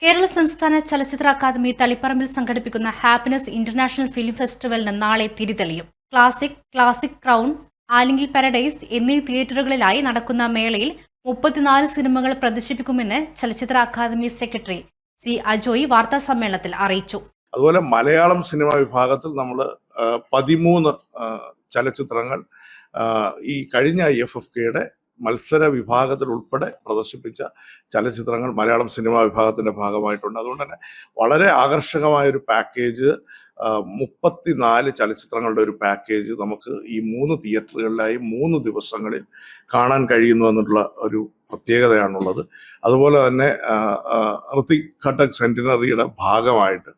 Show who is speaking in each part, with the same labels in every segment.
Speaker 1: കേരള സംസ്ഥാന ചലച്ചിത്ര അക്കാദമി തളിപ്പറമ്പിൽ സംഘടിപ്പിക്കുന്ന ഹാപ്പിനെസ് ഇന്റർനാഷണൽ ഫിലിം ഫെസ്റ്റിവലിന് നാളെ തിരിതെളിയും. ക്ലാസിക് ക്രൗൺ, ആലിംഗിൽ പാരഡൈസ് എന്നീ തിയേറ്ററുകളിലായി നടക്കുന്ന മേളയിൽ 34 സിനിമകൾ പ്രദർശിപ്പിക്കുമെന്ന് ചലച്ചിത്ര അക്കാദമി സെക്രട്ടറി സി അജോയ് വാർത്താസമ്മേളനത്തിൽ അറിയിച്ചു.
Speaker 2: അതുപോലെ മലയാളം സിനിമ വിഭാഗത്തിൽ നമ്മൾ 13 ചലച്ചിത്രങ്ങൾ ഈ കഴിഞ്ഞ IFFKയുടെ മത്സര വിഭാഗത്തിൽ ഉൾപ്പെടെ പ്രദർശിപ്പിച്ച ചലച്ചിത്രങ്ങൾ മലയാളം സിനിമാ വിഭാഗത്തിന്റെ ഭാഗമായിട്ടുണ്ട്. അതുകൊണ്ട് തന്നെ വളരെ ആകർഷകമായൊരു പാക്കേജ്, 34 ചലച്ചിത്രങ്ങളുടെ ഒരു പാക്കേജ് നമുക്ക് ഈ 3 തിയേറ്ററുകളിലായി 3 ദിവസങ്ങളിൽ കാണാൻ കഴിയുന്നു എന്നുള്ള ഒരു പ്രത്യേകതയാണുള്ളത്. അതുപോലെ തന്നെ ഋതിക് ഘട്ടക് സെന്റിനറിയുടെ ഭാഗമായിട്ട്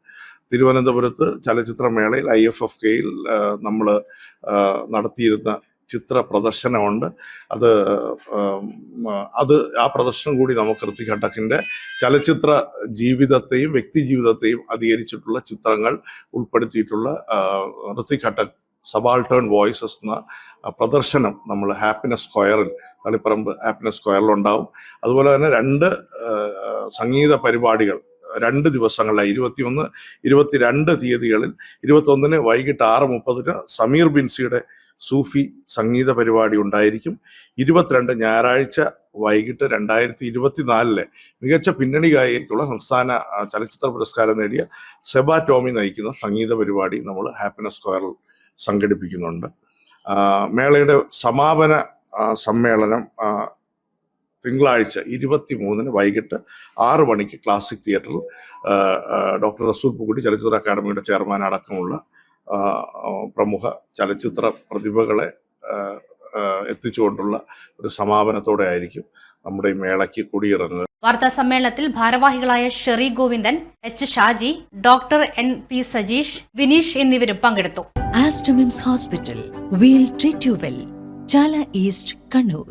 Speaker 2: തിരുവനന്തപുരത്ത് ചലച്ചിത്രമേളയിൽ IFFKയിൽ നമ്മൾ നടത്തിയിരുന്ന ചിത്ര പ്രദർശനമുണ്ട്. അത് ആ പ്രദർശനം കൂടി നമുക്ക് ഋതിക് ഘട്ടക്കിന്റെ ചലച്ചിത്ര ജീവിതത്തെയും വ്യക്തി ജീവിതത്തെയും അധികരിച്ചിട്ടുള്ള ചിത്രങ്ങൾ ഉൾപ്പെടുത്തിയിട്ടുള്ള ഋതിക് ഘട്ടക് സബാൾട്ടേൺ വോയിസസ് എന്ന പ്രദർശനം നമ്മൾ ഹാപ്പിനെസ് സ്ക്വയറിൽ, തളിപ്പറമ്പ് ഹാപ്പിനെസ് സ്ക്വയറിലുണ്ടാവും. അതുപോലെ തന്നെ 2 സംഗീത പരിപാടികൾ 2 ദിവസങ്ങളിലായി 21, 22 തീയതികളിൽ 21 വൈകിട്ട് 6:30 സമീർ ബിൻസിയുടെ സൂഫി സംഗീത പരിപാടി ഉണ്ടായിരിക്കും. 22 ഞായറാഴ്ച വൈകിട്ട് 2024 മികച്ച പിന്നണി ഗായികയ്ക്കുള്ള സംസ്ഥാന ചലച്ചിത്ര പുരസ്കാരം നേടിയ സെബ ടോമി നയിക്കുന്ന സംഗീത പരിപാടി നമ്മൾ ഹാപ്പിനെസ് സ്ക്വയറിൽ സംഘടിപ്പിക്കുന്നുണ്ട്. മേളയുടെ സമാപന സമ്മേളനം തിങ്കളാഴ്ച 23 വൈകിട്ട് 6 മണിക്ക് ക്ലാസിക് തിയേറ്ററിൽ ഡോക്ടർ റസൂൽ പൂക്കുട്ടി ചലച്ചിത്ര അക്കാദമിയുടെ ചെയർമാൻ അടക്കമുള്ള പ്രമുഖ ചലച്ചിത്ര പ്രതിഭകളെ എത്തിച്ചുകൊണ്ടുള്ള ഒരു സമാപനത്തോടെ ആയിരിക്കും നമ്മുടെ ഈ മേളയ്ക്ക് കൊടിയിറങ്ങുക.
Speaker 1: വാർത്താ സമ്മേളനത്തിൽ ഭാരവാഹികളായ Sherry Govindan, H Shaji, doctor NP Sajeesh, Vineesh എന്നിവരും പങ്കെടുത്തു.
Speaker 3: Aster MIMS hospital, we'll treat you well, Chala east, Kannur.